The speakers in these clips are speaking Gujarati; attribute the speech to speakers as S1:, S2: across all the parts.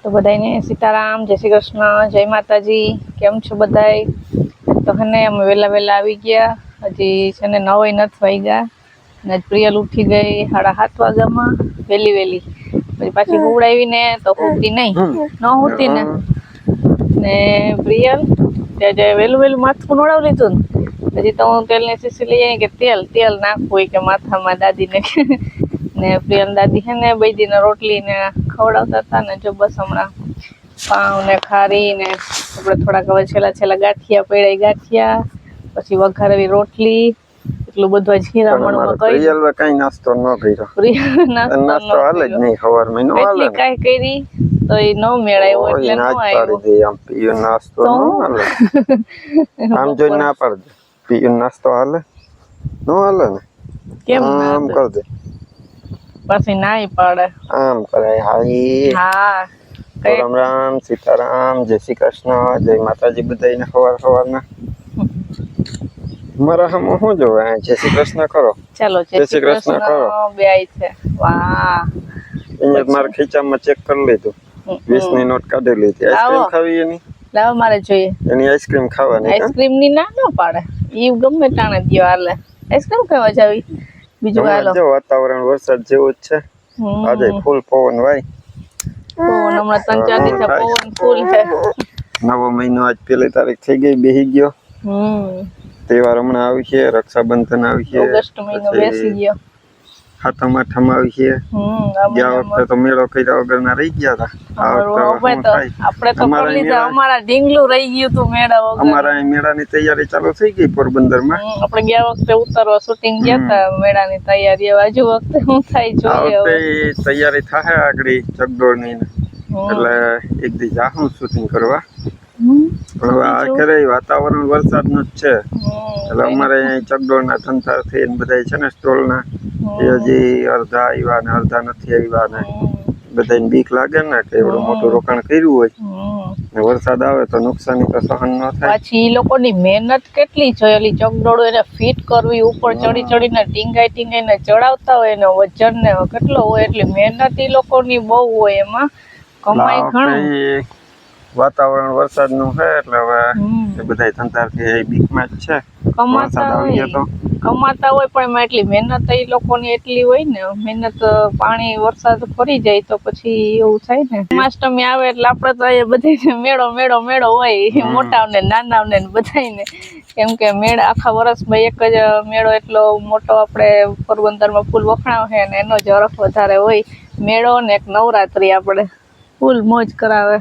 S1: તો બધાને સીતારામ, જય શ્રી કૃષ્ણ, જય માતાજી. કેમ છો બધાય? તો હને અમે વેલા આવી ગયા. હજી છે ને 9 નથી વાગ્યા ને પ્રિયલ ઉઠી ગઈ 7:30 વાગ્યામાં વેલી. પછી પાછી હુવડાવી ને તો હુતી નહીં, ન હુતી ને પ્રિયલ તે વેલું માથું નોડાવી લીધું ને પછી તો હું તેલની શીશી લઈ આવી કે તેલ નાખવું કે માથામાં દાદીને ને પ્રિયલ દાદી હે ને બૈદીને રોટલી ને ખવડાવતા હતા ને જો બસ હમણાં પાવ ને ખારી ને આપણે થોડાક હવે છેલ્લા ગાંઠિયા પડ્યા, ગાંઠિયા પછી વઘારેલી રોટલી, એટલું બધું જીરા મણમાં કરી.
S2: પ્રિયલ કઈ નાસ્તો ન કર્યો. નાસ્તો હાલે જ નહીં ખબર નો હાલે
S1: કઈ કરી તો એ ન મેળાયો એટલે ન આવ્યો.
S2: આમ પીયો નાસ્તો ન હાલે. આમ જોઈ ના પાડ દે. પીયો નાસ્તો હાલે નો હાલે ને
S1: કેમ
S2: આમ કર દે
S1: પછી નાઈ પાડે.
S2: આમ કરાય. હાઈ
S1: હા
S2: રામ સીતારામ, જય શ્રી કૃષ્ણ, જય માતાજી બધાને સવારના. મારા હમ શું જોવે? જય શ્રી કૃષ્ણ કરો.
S1: ચાલો જય શ્રી કૃષ્ણ કરો. બે આઈ છે. વાહ.
S2: અહીંયા મારા ખીચામાં ચેક કરી લીધું. 20 ની નોટ કાઢી લીધી. આઈસ્ક્રીમ ખાવી એની?
S1: લાવ મારે જોઈએ.
S2: એની આઈસ્ક્રીમ ખાવાની.
S1: આઈસ્ક્રીમ ની ના પાડે. ઈ ગમે ટાણે દિયો હાલે. આઈસ્ક્રીમ ખાવા જાવી. બીજું હાલો. જો
S2: વાતાવરણ વરસાદ જેવું જ છે. આજે ફૂલ પવન વાય.
S1: પવન હમણાં 3-4 દિવસ પવન ફૂલ છે.
S2: નવો મહિનો આજ 1 તારીખ થઈ ગઈ, બેહી ગયો. તહેવાર હમણાં આવી છે, રક્ષાબંધન આવી છે,
S1: ઓગસ્ટ મહિનો બેસી ગયો,
S2: સાતમ આઠમ આવી છે. ગયા વખતે તો મેળો કર્યા વગર ના રહી ગયા હતા.
S1: આપણે તો કરી લીધા. અમારા ઢીંગલું રહી ગયું તું મેળા વગર.
S2: અમારા મેળાની તૈયારી ચાલુ થઈ ગઈ પોરબંદરમાં.
S1: આપણે ગયા વખતે ઉતારવા શૂટિંગ ગયા હતા મેળાની તૈયારી. હજુ વખતે શું થાય જોઈએ.
S2: તૈયારી થાય આગળ ચકડોળની, એટલે એક દી જાહું શૂટિંગ કરવા. પણ હવે આ કરે વાતાવરણ વરસાદ નું જ છે એટલે અમારે અહીંયા ચકડોળના ધંધા થઈને બધા છે ને સ્ટોલના, એ હજી અડધા આવ્યા ને અડધા નથી આવ્યા ને બધાને બીક લાગે ને કે એવડું મોટું રોકાણ કર્યું હોય ને વરસાદ આવે તો નુકસાની તો સહન ન થાય.
S1: પછી એ લોકોની મહેનત કેટલી છે. ઓલી ચકડોળો એને ફિટ કરવી, ઉપર ચડીને ટીંગાઈને ચડાવતા હોય ને વજન ને કેટલો હોય, એટલે મહેનત એ લોકોની બહુ હોય. એમાં કમાઈ ઘણું.
S2: વાતાવરણ વરસાદ નું છે એટલે હવે એ બધા ધંધાથી બીકમાં જ છે.
S1: કમાતા હોય પણ એમાં એટલી મહેનત એ લોકોની એટલી હોય ને. મહેનત પાણી વરસાદ ફરી જાય તો પછી એવું થાય ને. જન્માષ્ટમી આવે એટલે આપડે તો એ બધે મેળો હોય, મોટાઓને નાનાઓને બધાને. કેમ કે મેળા આખા વર્ષમાં એક જ મેળો એટલો મોટો આપણે પોરબંદરમાં ફૂલ વખણાવ છે ને એનો જ અરખ વધારે હોય. મેળો ને એક નવરાત્રી આપણે ફૂલ મોજ કરાવે.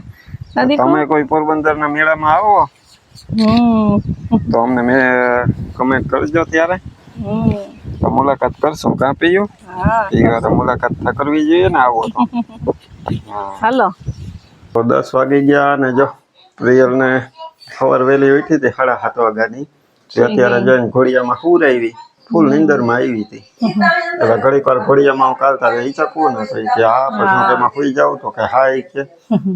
S2: તમે કોઈ પોરબંદર ના મેળામાં આવો તો અમને કમેન્ટ કરજો. ત્યારે તો મુલાકાત કરશું. કાં પીયું મુલાકાત કરવી જોઈએ ને આવો તો.
S1: હાલો.
S2: તો 10 વાગી ગયા ને જો પ્રિયલ ને સવાર વહેલી ઉઠી હતી 7:30 વાગ્યાની. અત્યારે જોઈને ઘોડિયામાં હુરાવી ફૂલ નીંદરમાં આવી હતી. એટલે ઘડીક વાર ઘોડિયામાં હું કાલતા રહી શકું ને તો કે હા પછી તેમાં સુઈ જાઉં તો કે હા કે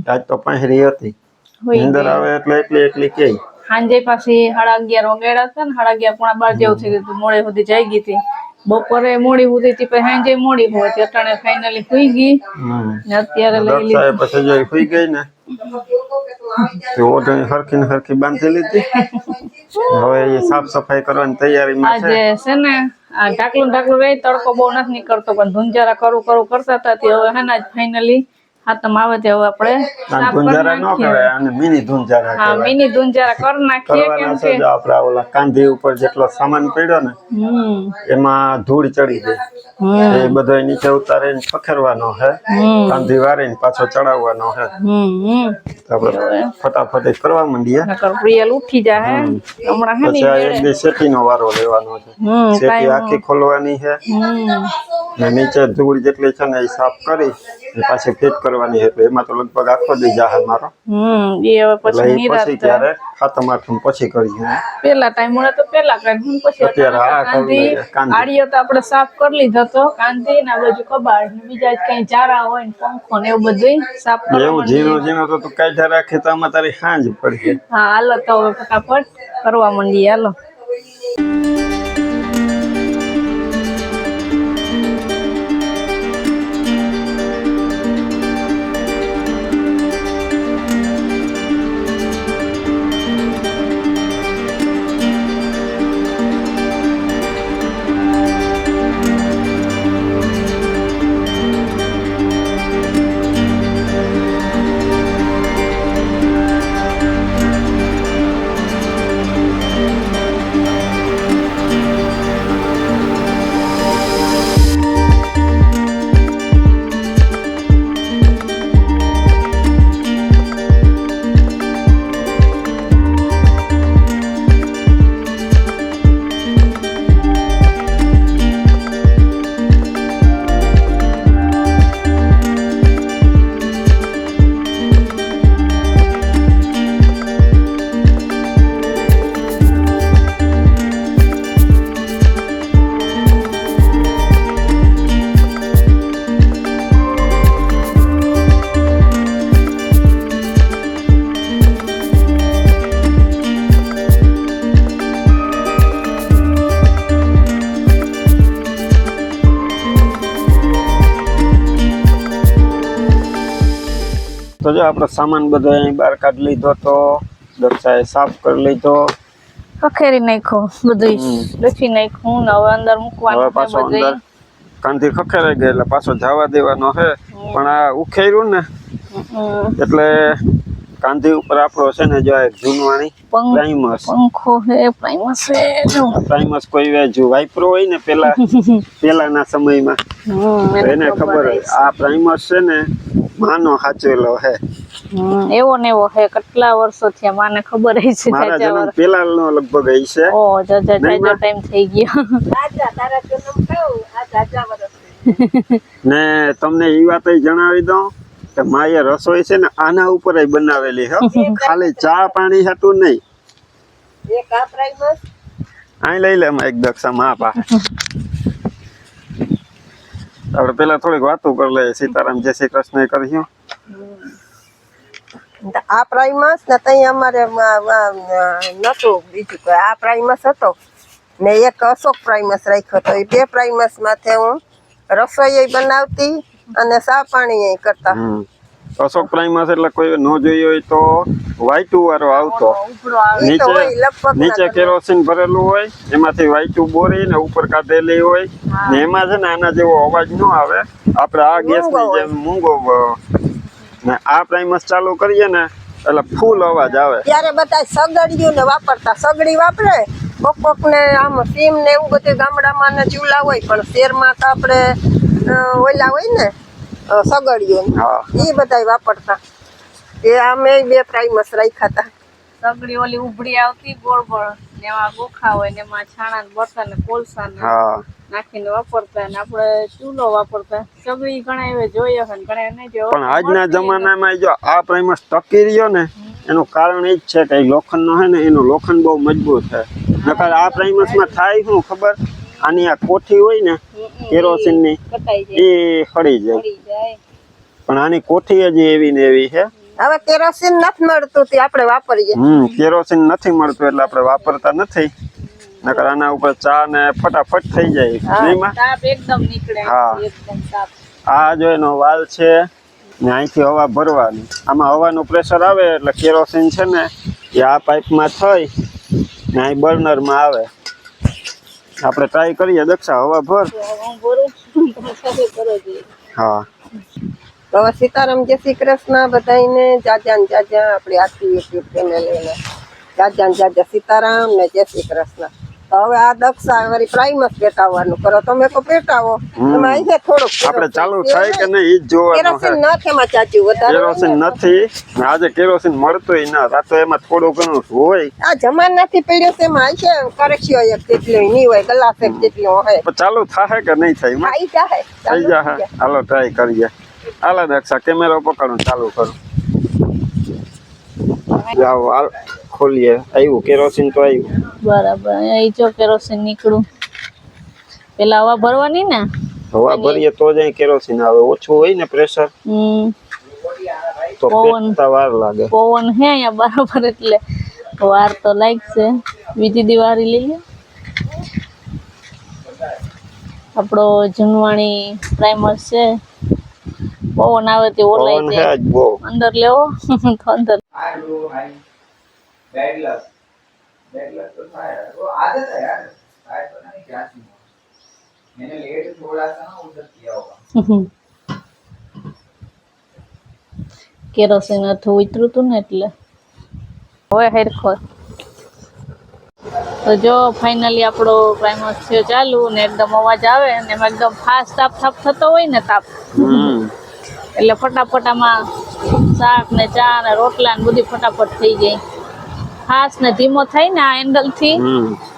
S2: આજ તો પહેરી હતી. નીંદર આવે એટલે એટલી કે
S1: સાંજે પાછી 11:30 વગેરે હતા ને 11:30 પોણા 12 જેવું થઈ ગયું. મોડે સુધી જઈ ગઈ હતી. બપોરે મોડી સુધી હતી પછી સાંજે મોડી હોય તે અટાણે ફાઇનલી સુઈ ગઈ ને અત્યારે લઈ લીધી.
S2: પછી જો સુઈ ગઈ ને તો ઓઢણી હરખી બાંધી લીધી. હવે એ સાફ સફાઈ કરવાની તૈયારીમાં છે.
S1: આજે છે ને આ ઢાકલું રહી, તડકો બહુ નથી નીકળતો પણ ધુંજારા કરું કરતા હતા. હવે હે ને ફાઇનલી હાથમ આવે તે હવે આપણે
S2: ધુંજારા ન કરાય અને મિની ધુંજારા.
S1: હા, મિની ધુંજારા કરી નાખીએ. કેમ કે
S2: આપડા ઓલા કાંધી ઉપર જેટલો સામાન પડ્યો ને એમાં ધૂળ ચડી જાય. એ બધો નીચે ઉતારીને પખેરવાનો હે, કાંધી વારીને પાછો ચડાવવાનો હે. આપણે ફટાફટ કરવા માંડીએ.
S1: પ્રિયલ ઉઠી જાય હમણાં.
S2: પછી એક દી શેટીનો વારો લેવાનો છે. શેટી આખી ખોલવાની છે ને નીચે ધૂળ જેટલી છે ને એ સાફ કરી પાછી ફિટ કરવાની. એટલે એમાં તો લગભગ આખો દી જાહે મારો. પછી ક્યારે સાતમ આઠમ પછી કરીએ.
S1: પેલા ટાઈમ મળે તો પેલા કરી પછી. અત્યારે આડીઓ તો આપણે સાફ કરી લીધો તો કાંધી ના બાજુ કબાડ ને બીજા કઈ ચારા હોય ને પંખો ને એવું બધું સાફ
S2: એવું ઝીણો તો તું કાઢ્યા રાખે તો આમાં તારી સાંજ પડી.
S1: હા હાલો તો ફટાફટ કરવા માંડીએ. હાલો.
S2: તો જો આપણો સામાન બધો અહીં બહાર કાઢી લીધો તો દક્ષાએ સાફ કરી લીધો,
S1: ખખેરી નાખ્યો બધું, લખી નાખ્યું ને હવે અંદર મૂકવાનું
S2: હવે પાછો અંદર કાંધી ખખેરાઈ ગઈ એટલે પાછો જવા દેવાનો છે. પણ આ ઉખેર્યું ને એટલે કાંધી ઉપર આપણો છે ને જો એક જૂનવાણી પ્રાઇમસ
S1: પંખો છે, પ્રાઇમસ છે જો
S2: પ્રાઇમસ કોઈ વેજુ વાઇપરો હોય ને પેલાના સમયમાં એને ખબર હોય આ પ્રાઇમસ છે ને માનો સાચવેલો છે.
S1: એવો ને એવો હે, કેટલા વર્ષો થયા માને ખબર હે છે.
S2: મારા જન્મ પેલાનો લગભગ હઈ છે.
S1: ઓ જાજા ટાઈમ થઈ ગયો.
S3: રાજા તારા જન્મ થયો આ જાજા વર્ષ
S2: ને તમને એ વાત જણાવી દઉં કે માએ રસોઈ છે ને આના ઉપર બનાવેલી હો, ખાલી ચા પાણી હતું નહીં.
S3: એક આ પ્રાઇમસ
S2: અહીં લઈ લે એક દક્ષા માં પાસે. આપણે પેલા થોડીક વાતો કરી લઈએ. સીતારામ જય શ્રી કૃષ્ણ કર્યું.
S3: આ પ્રાઇમસ ને તઈ અમારે નતું બીજું કોઈ, આ પ્રાઇમસ હતો ને એક અશોક પ્રાઇમસ રાખ્યો તો. એ બે પ્રાઇમસ માંથી હું રસોઈ બનાવતી અને ચા પાણી કરતા.
S2: અશોક પ્રાઇમસ એટલે કોઈ ન જોઈ હોય તો વાઈટુ વાળો આવતો, નીચે કેરોસીન ભરેલું હોય, એમાંથી વાઈટુ બોરી ને ઉપર કાઢેલી હોય ને એમાં છે ને આના જેવો અવાજ ન આવે. આપણે આ ગેસ ની જેમ મૂંગો ને આ પ્રાઇમસ ચાલુ કરીએ ને એટલે ફૂલ અવાજ આવે.
S3: ત્યારે બધા સગડિયું ને વાપરતા, સગડી વાપરે કોક ને આમ સીમ ને એવું બધું ગામડામાં ને ચૂલા હોય, પણ શહેરમાં તો આપણે ઓલા હોય ને સગડિયું એ બધા વાપરતા. એ અમે બે પ્રાઇમસ રાખ્યા હતા.
S1: સગડી ઓલી ઉભડી આવતી ગોળ ગોળ ને એમાં ગોખા હોય ને એમાં છાણા ને બળતા ને કોલસા ને નાખીને વાપરતા ને આપણે ચૂલો વાપરતા. સગડી ઘણા એવે જોઈએ છે ઘણા નહીં જોયો.
S2: પણ આજના જમાનામાં જો આ પ્રાઇમસ ટકી રહ્યો ને એનું કારણ એ જ છે કે લોખંડ નો હે ને એનું લોખંડ બહુ મજબૂત છે. નકર આ પ્રાઇમસ માં થાય શું ખબર, આની આ કોઠી હોય ને કેરોસીન ની એ હળી જાય, પણ આની કોઠી હજી એવી ને એવી છે.
S3: હવે કેરોસીન નથી મળતું તે આપણે વાપરીએ.
S2: કેરોસીન નથી મળતું એટલે આપણે વાપરતા નથી. નકર આના ઉપર ચા ને ફટાફટ થઈ જાય.
S1: તાપ એકદમ નીકળે. એકદમ તાપ.
S2: આ જો એનો વાલ છે ને અહીંથી હવા ભરવાની, આમાં હવાનું પ્રેશર આવે એટલે કેરોસીન છે ને એ આ પાઇપમાં થઈ ને અહીં બર્નરમાં આવે. આપણે ટ્રાય કરીએ દક્ષા, હવા ભર. હા
S3: હવે સીતારામ જય શ્રી કૃષ્ણ બધાને, જાજા ને જાજા આપણી આખી યુટ્યુબ ચેનલ જાજા ને જાજા સીતારામ ને જય શ્રી કૃષ્ણ. તો હવે આ દક્ષા વળી પ્રાઇમસ પેટાવવાનું કરો. તમે કો પેટાવો તમે અહીં થોડુંક
S2: આપણે ચાલુ થાય કે નહીં ઈ જ જોવાનું.
S3: કેરોસીન નથી એમાં ચાચી વધારે,
S2: કેરોસીન નથી આજે કેરોસીન મળતું ના, આ તો એમાં થોડું ઘણું હોય.
S3: આ જમાન નથી પડ્યો છે એમાં છે કરશિયો એક જેટલી નહીં હોય, ગ્લાસ એક જેટલી હોય.
S2: ચાલુ થાય કે નહીં થાય?
S3: થઈ જાય,
S2: થઈ જાય. હાલો ટ્રાય કરીએ. હાલો દક્ષા કેમેરો પકડું ચાલુ કરું. જાઓ હાલ ખોલીએ. આવ્યું કેરોસીન તો આવ્યું.
S1: બરાબર. અહીં જો કેરોસીન નીકળું. પેલા હવા ભરવાની ને,
S2: હવા ભરીએ તો જ અહીં કેરોસીન આવે. ઓછું હોય ને પ્રેશર તો પેટતા વાર લાગે.
S1: પવન હે અહીંયા બરાબર એટલે વાર તો લાગશે. બીજી દિવાળી લઈ લે. આપણો જૂનવાણી પ્રાઇમસ છે. પવન આવે તે ઓલાઈ જાય. અંદર લેવો તો અંદર
S4: तो वो आदत है यार, शायद पता नहीं क्या चीज मैंने लेट थोड़ा सा ना उधर किया होगा.
S1: કેરોસીન હતું ઉતરું તું ને એટલે હવે હેરખો. તો જો ફાઇનલી આપણો પ્રાઇમસ થયો ચાલુ ને એકદમ અવાજ આવે ને એમાં એકદમ ફાસ્ટ તાપ થતો હોય ને તાપ, એટલે ફટાફટ આમાં શાક ને ચા ને રોટલા ને બધી ફટાફટ થઈ જાય. ખાસ ને ધીમો થાય ને આ હેન્ડલ થી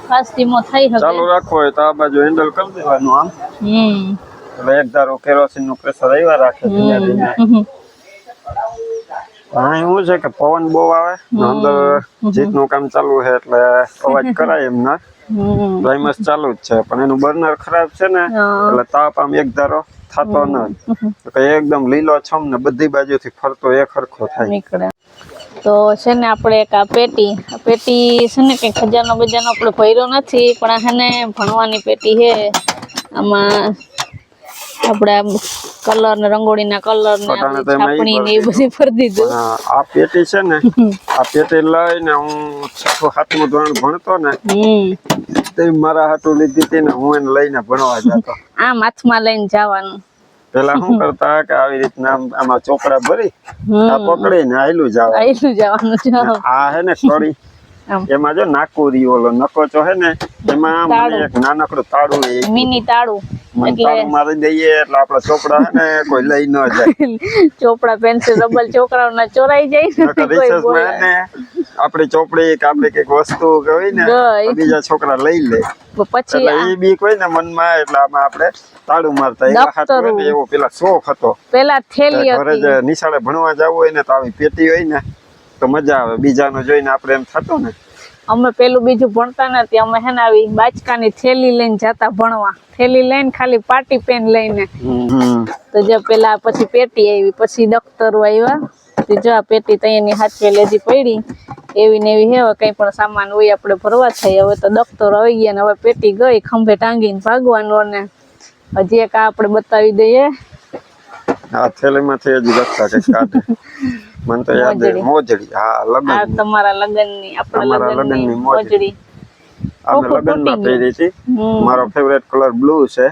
S1: ખાસ ધીમો થઈ શકે.
S2: ચાલુ રાખવો હોય તો આ બાજુ હેન્ડલ કરી દેવાનું આમ. એટલે એક ધારો કેરોસીન નું પ્રેશર આવ્યા રાખે. હા એવું છે કે પવન બહુ આવે અંદર જીતનું કામ ચાલુ છે એટલે અવાજ કરાય એમ ના. પ્રાઇમસ ચાલુ જ છે પણ એનું બર્નર ખરાબ છે ને એટલે તાપ આમ એક ધારો થતો નથી. એકદમ લીલો છમ ને બધી બાજુથી ફરતો એક સરખો થાય.
S1: તો છે ને આપણે એક આ પેટી છે ને કંઈ ખજાનો બજાનો આપણે ભર્યો નથી, પણ આ છે ને ભણવાની પેટી છે. આમાં આપણે કલર ને રંગોળીના કલર ને
S2: પટાણે તો એમાં
S1: છાપણી ને
S2: ઈ
S1: એ બધી ભરી દીધું.
S2: હા, આ પેટી છે ને આ પેટી લઈને હું 6th 7મું ધોરણ ભણતો ને તે મારા હાટું લીધી હતી ને હું એને લઈને ભણવા જતો.
S1: આમ હાથમાં લઈને જવાનું.
S2: પેલા શું કરતા કે આવી રીતના આમાં ચોપડા ભરી આ પકડીને આયલું જાવ
S1: આયલું જવાનું છે.
S2: આ હે ને કડી
S1: આમ.
S2: એમાં જો નાકુરી ઓલો નકોચો હે ને એમાં મને એક નાનકડું તાળું
S1: મિની તાળું
S2: તાળું મારી દઈએ એટલે આપડા ચોપડા હે ને કોઈ લઈ ન જાય.
S1: ચોપડા પેન્સિલ રબર છોકરાઓના ચોરાઈ જાય ને કોઈ બોલે.
S2: રિસર્ચમાં ને આપડી ચોપડી કે આપડી કઈક વસ્તુ હોય ને
S1: ગઈ.
S2: બીજા છોકરા લઈ લે
S1: પછી
S2: એટલે એ બી કોઈ ને મનમાં એટલે આમાં આપણે તાળું મારતા એવા હાથ હોય ને એવો પેલા શોખ હતો.
S1: પેલા થેલી
S2: ઘરે
S1: હતી.
S2: જ નિશાળે ભણવા જવું હોય ને તો આવી પેટી હોય ને તો મજા આવે. બીજાનું જોઈને આપણે એમ થતું ને
S1: અમે પેલું બીજું ભણતા નથી. અમે હે ને આવી બાચકાની થેલી લઈને જતા ભણવા. થેલી લઈને ખાલી પાટી પેન લઈને. તો જો પેલા પછી પેટી આવી, પછી દફતરો આવ્યા. તો જો આ પેટી તૈયારની હાથે લેજી પડી એવી ને એવી હે. કઈ પણ સામાન હોય આપણે ભરવા થાય. હવે તો દફતરો આવી ગયા ને હવે પેટી ગઈ ખંભે ટાંગીને ભાગવાનું. અને હજી એક આ આપણે બતાવી દઈએ.
S2: આ થેલીમાંથી હજી લખતા કઈક કાઢે. મને તો યાદ છે મોજડી. હા, લગન
S1: આ તમારા લગનની આપણા લગનની મોજડી.
S2: અમે લગનમાં પહેરી હતી. મારો ફેવરેટ કલર બ્લુ છે.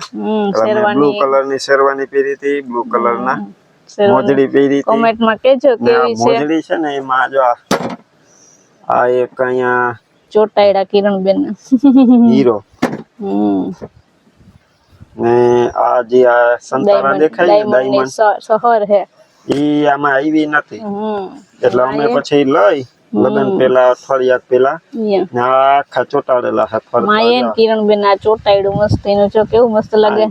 S2: બ્લુ કલરની શેરવાની પહેરી હતી. બ્લુ કલરના મોજડી પહેરી હતી.
S1: કોમેન્ટમાં કહેજો કેવી છે.
S2: મોજડી છે ને એમાં જો આ એક અહીંયા
S1: ચોટાયડા કિરણબેન
S2: હીરો ને આ જે આ સંતારા દેખાય ને ડાયમંડ
S1: શહર હે
S2: ઈ આમાં આવી નથી. એટલે અમે પછી લઈ લગન પેલા અઠવાડિયા પેલા ને આખા ચોટાડેલા હતા.
S1: માયન કિરણબેન આ ચોટાયડું મસ્તીનું જો કેવું મસ્ત લાગે.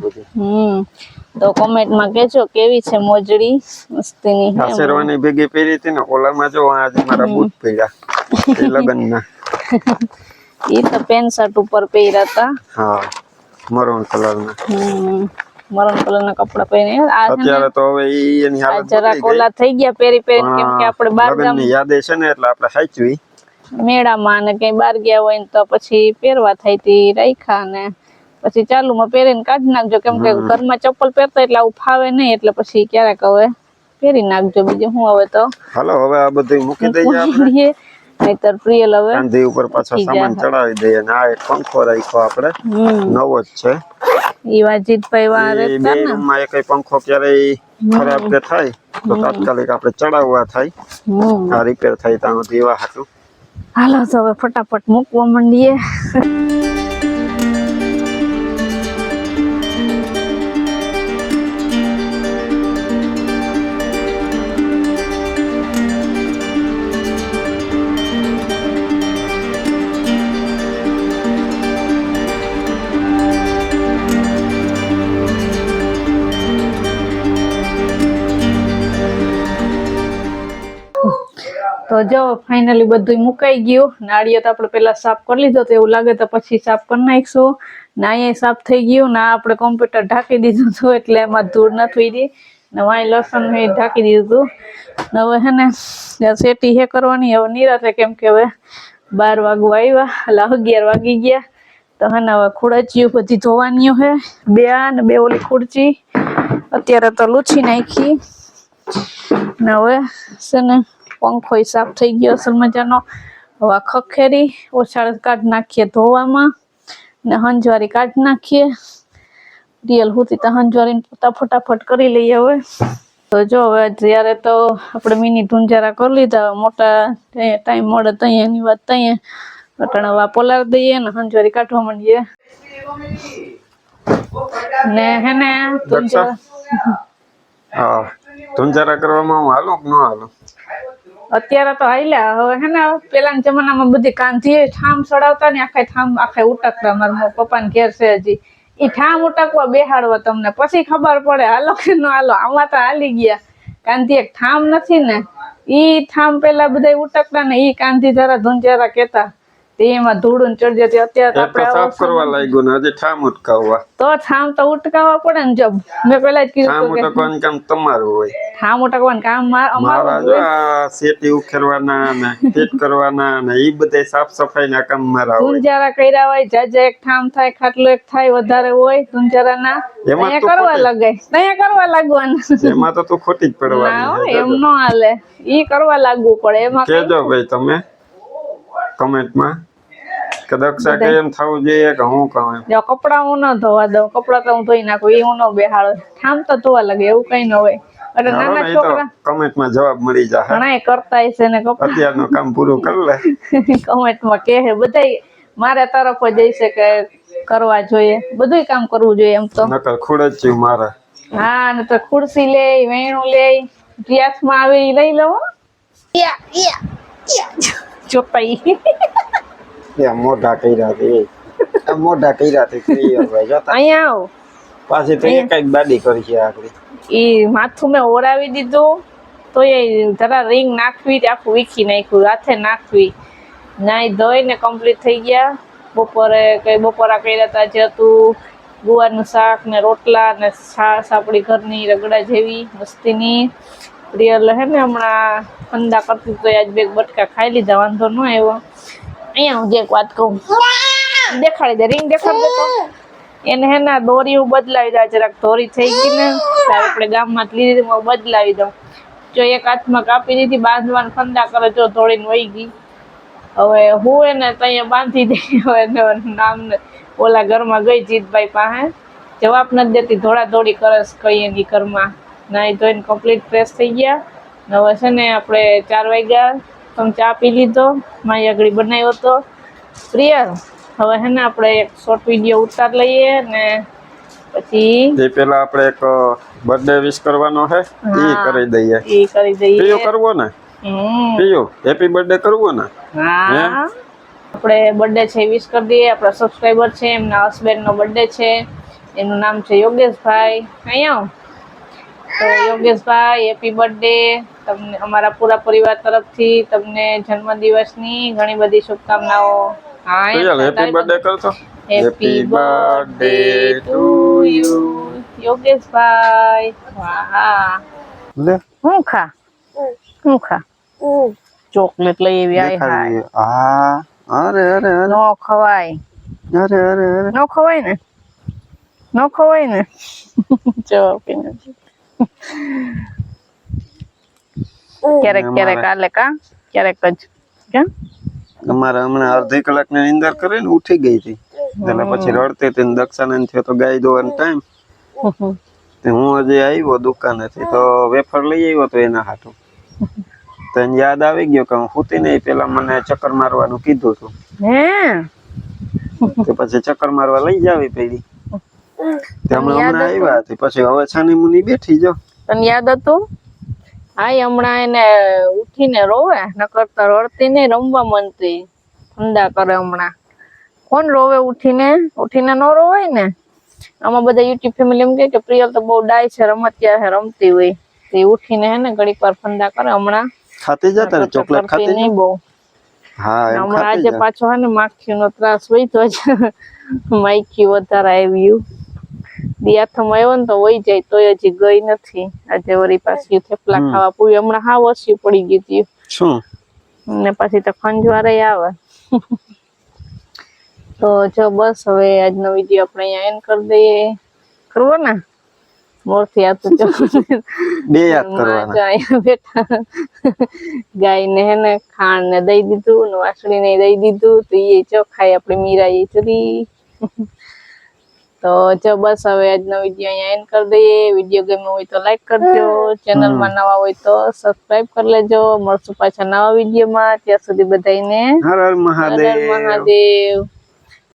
S1: તો કોમેન્ટમાં કહેજો કેવી છે મોજડી મસ્તીની.
S2: આ શેરવાની ભેગી પહેરી હતી ને ઓલામાં જો આજે મારા બૂટ પહેર્યા એ લગનના.
S1: ઈ તો પેન્ટ શર્ટ ઉપર પહેર્યા હતા.
S2: હા, મરૂન કલરના.
S1: મરૂન કલરના કપડા પહેરીને.
S2: અત્યારે તો હવે ઈ એની હાલત
S1: જરા કોલા થઈ ગયા પહેરી પહેરી. કેમ કે આપણે બાર ગામ
S2: યાદ છે ને એટલે આપણે સાચવી
S1: મેળામાં ને કઈ બાર ગયા હોય ને તો પછી પહેરવા થાય તી રાખ્યા ને પછી ચાલુમાં પહેરીને કાઢી નાખજો. કેમ કે ઘરમાં ચપ્પલ પહેરતા એટલે આવું ફાવે નહીં. એટલે પછી ક્યારેક હવે પહેરી નાખજો. બીજું હું હવે તો
S2: હાલો હવે આ બધું મૂકી દઈએ આપણે.
S1: નહીતર પ્રિયલ હવે
S2: કાંધી ઉપર પાછો સામાન ચડાવી દઈએ. ને આ એક પંખો રાખ્યો આપણે નવો જ છે.
S1: ઈ વાજીતભાઈ વારે
S2: બે રૂમમાં એક પંખો ક્યારેય ખરાબ કે થાય તો તાત્કાલિક આપણે ચડાવવા થાય. આ રિપેર થાય ત્યાં સુધી એવા હતું.
S1: હાલો તો હવે ફટાફટ મૂકવા માંડીએ. તો જો ફાઇનલી બધું મુકાઈ ગયું. નાળિયેર તો આપણે પેલા સાફ કરી લીધો તો એવું લાગે તો પછી સાફ કરી નાખીશું. ને અહીંયા સાફ થઈ ગયું. ને આપણે કોમ્પ્યુટર ઢાંકી દીધું હતું એટલે એમાં ધૂળ નથી થઈ. ને વાય લસણ ઢાંકી દીધું હતું. ને હવે હે ને સેટી હે કરવાની હવે નિરાતે. કેમ કે હવે 12 વાગવા આવ્યા એટલે 11 વાગી ગયા. તો હે ને હવે ખુરચીઓ બધી ધોવાની હે. બે ઓલી ખુરચી અત્યારે તો લૂછી નાખી. ને હવે છે ને પંખો સાફ થઈ ગયો અસલ મજાનો. હવે ખખેરી ઓછાળ કાઢી નાખીએ ધોવામાં ને હંજવારી કાઢી નાખીએ. રિયલ હોતી તો હંજવારીને પોતા ફટાફટ કરી લઈએ. હવે તો જો હવે જ્યારે તો આપણે મિની ઢુંજારા કરી લીધા. મોટા ટાઈમ મળે ત્યાં એની વાત ત્યાં અટાણા પોલાવી દઈએ ને હંજવારી કાઢવા માંડીએ. ને હે ને
S2: ઢુંજારા કરવામાં હું હાલું કે ન હાલું?
S1: અત્યારે તો હાલ્યા. હવે હે ને પેલાના જમાનામાં બધી કાંધી ઠામ ચડાવતા ને આખા ઉટકતા. મારા પપ્પાને ઘેર છે હજી. ઈ ઠામ ઉટકવા બેહાડવા તમને પછી ખબર પડે હાલો કે ન હાલો. આમાં તો હાલી ગયા. કાંધી એક ઠામ નથી ને ઈ ઠામ પેલા બધા ઉટકતા ને ઈ કાંધી જરા ધુંજારા કેતા. તેમાં ધૂળ ચડી જતી. અત્યારે
S2: એ તો સાફ કરવા લાગ્યું ને હજી ઠામ ઉટકાવવા.
S1: તો ઠામ તો ઉટકાવવા પડે ને. જબ મેં પેલા જ કીધું
S2: ઠામ
S1: કે
S2: ઉટકવાનું કામ તમારું હોય.
S1: ઠામ ઉટકવાનું કામ
S2: મારા
S1: અમારું
S2: જો આ સેટી ઉખેરવાના ને ફિટ કરવાના ને ઈ બધે સાફ સફાઈ ના કામ મારા હોય.
S1: તુંજારા કર્યા હોય, જાજા એક ઠામ થાય, ખાટલો એક થાય, વધારે હોય તુંજારાના, અહીંયા કરવા લગાય, અહીંયા કરવા લાગવાના.
S2: એમાં તો તું ખોટી જ પડવાની
S1: એમ નો હાલે, ઈ કરવા લાગવું પડે. એમાં
S2: કેજો ભાઈ તમે કમેન્ટમાં કે દક્ષા કે એમ થવું જોઈએ કે હું કહું.
S1: જો કપડા હું ન ધોવા દઉં, કપડા તો હું ધોઈ નાખું, એ હું ન બેહાડું. ઠામ તો ધોવા લાગે એવું કઈ ન હોય. એટલે નાના છોકરા
S2: કમેન્ટમાં જવાબ મળી જાય.
S1: ઘણા કરતા છે ને કપડા
S2: અત્યારનું કામ પૂરું કરી લે.
S1: કમેન્ટમાં કે બધાય મારા તરફ જ છે કે કરવા જોઈએ, બધું કામ કરવું જોઈએ એમ તો.
S2: નકર ખુડ જ મારા.
S1: હા ને તો ખુરશી લે, વેણું લે, ગેસમાં આવે ઈ લઈ લઉં. ચોપાઈ
S2: મોઢા કર્યા છે, મોઢા કર્યા છે.
S1: અહીંયા આવ
S2: પાછી તો કઈક દાડી કરી છે આખરી.
S1: ઈ માથું મેં ઓરાવી દીધું તો એ જરા રીંગ નાખવી, આખું વીખી નાખ્યું, હાથે નાખવી. નાઈ ધોઈ ને કમ્પ્લીટ થઈ ગયા. બપોરે કઈ બપોરા કર્યા તા, જે હતું ગુવારનું શાક ને રોટલા ને છાશ આપણી ઘરની રગડા જેવી મસ્તીની. પ્રિયલ હે ને હમણાં ફંદા કરતી તો આજ બે બટકા ખાઈ લીધા, વાંધો ન આવ્યો. અહીંયા હું જે એક વાત કહું, દેખાડી દે, રીંગ દેખાડી દે. એને હે ને દોરી હું બદલાવી દઉં, જરાક દોરી થઈ ગઈ ને આપણે ગામમાં લીધી હું બદલાવી દઉં. જો એક હાથમાં કાપી દીધી, બાંધવાનું ફંદા કરે, જો દોડીને વહી ગઈ. હવે હું એને ત્યાં બાંધી દઈ. હવે નામ ઓલા ઘરમાં ગઈ જીતભાઈ પાસે, જવાબ નથી દેતી, ધોળા ધોળી કરે કઈ એની ઘરમાં. નાઈ ધોઈને કમ્પ્લીટ ફ્રેશ થઈ ગયા. હવે છે ને આપણે 4 વાગ્યા, તમે ચા પી લીધો, મારી આગળ બનાવ્યો હતો. પ્રિય હવે હે ને આપણે એક શોર્ટ વિડીયો ઉતાર લઈએ ને પછી
S2: એ પેલા આપણે એક બર્થડે વિશ કરવાનો છે, ઈ કરી દઈએ.
S1: ઈ કરી દઈએ.
S2: પીયો કરવો ને? પીયો હેપી બર્થડે કરવો ને?
S1: હા, આપણે બર્થડે છે વિશ કરી દઈએ. આપણા સબસ્ક્રાઇબર છે, એમના હસબન્ડ નો બર્થડે છે, એનું નામ છે યોગેશભાઈ. અહીંયા તો યોગેશભાઈ હેપી બર્થડે. તમને અમારા પૂરા પરિવાર તરફથી તમને જન્મદિવસની ઘણી બધી શુભકામનાઓ. હા,
S2: હેપી બર્થડે કરતો.
S1: હેપી બર્થડે ટુ યુ યોગેશભાઈ. વાહ,
S2: લે
S1: હું ખા ચોકલેટ લઈ આવી. આય હાય,
S2: હા, અરે અરે અરે
S1: નો ખવાય,
S2: અરે અરે અરે
S1: નો ખવાય ને, નો ખવાય ને. જવાબ ક્યારેક ક્યારેક આલે કા, ક્યારેક જ. કેમ
S2: અમારે હમણાં અડધી કલાકની નીંદર કરીને ઉઠી ગઈ હતી, એટલે પછી રડતી હતી. દક્ષાને થયો તો ગાય દોવાનો ટાઈમ. હું હજી આવ્યો દુકાનેથી તો વેફર લઈ આવ્યો તો એના હાથું. તો એને યાદ આવી ગયો કે હું સૂતી નહીં, પેલા મને ચક્કર મારવાનું કીધું હતું. તો પછી ચક્કર મારવા લઈ જાવી પડી. હમણાં આવ્યા હતી, પછી હવે છાની મુની બેઠી જો.
S1: તને યાદ હતું? હા, હમણાં એને ઉઠીને રોવે, નકર તો રડતી નહીં, રમવા માંડતી, ફંદા કરે. હમણાં કોણ રોવે ઉઠીને નો રોવાય ને. આમાં બધા યુટ્યુબ ફેમિલી એમ કે પ્રિયલ તો બહુ ડાય છે, રમતિયા છે, રમતી હોય. તે ઉઠીને હે ને ઘડીક વાર ફંદા કરે. હમણાં
S2: ખાતી જતા ચોકલેટ ખાતી
S1: નહીં બહુ.
S2: હા,
S1: હમણાં આજે પાછો હે ને માખીનો ત્રાસ વધ્યો છે. માખી વધારે આવ્યું. દિયાથમાં આવ્યો ને તો વહી જાય, તોય હજી ગઈ નથી. આજે વળી પાછી થેપલા ખાવા પૂરી. હમણાં હાવ ઓછી પડી ગઈ હતી
S2: શું
S1: ને પછી તો ખંજવારે આવે. તો જો બસ હવે આજનો વિડીયો આપણે અહીંયા એન્ડ કરી દઈએ. કરવો ને મોરથી આ તો
S2: બે યાદ કરવાના.
S1: બેઠા ગાયને હે ને ખાંડ ને દઈ દીધું ને વાસળી ને દઈ દીધું, તો એ જો ખાય. આપડી મીરા એ ચરી. તો જો બસ હવે આજનો વિડીયો અહીંયા એન્ડ કરી દઈએ. વિડીયો ગમ્યો હોય તો લાઈક કરજો, ચેનલમાં નવા હોય તો સબસ્ક્રાઇબ કરી લેજો. મળશું પાછા નવા વિડીયોમાં. ત્યાં સુધી બધાને
S2: હર હર મહાદેવ.
S1: મહાદેવ.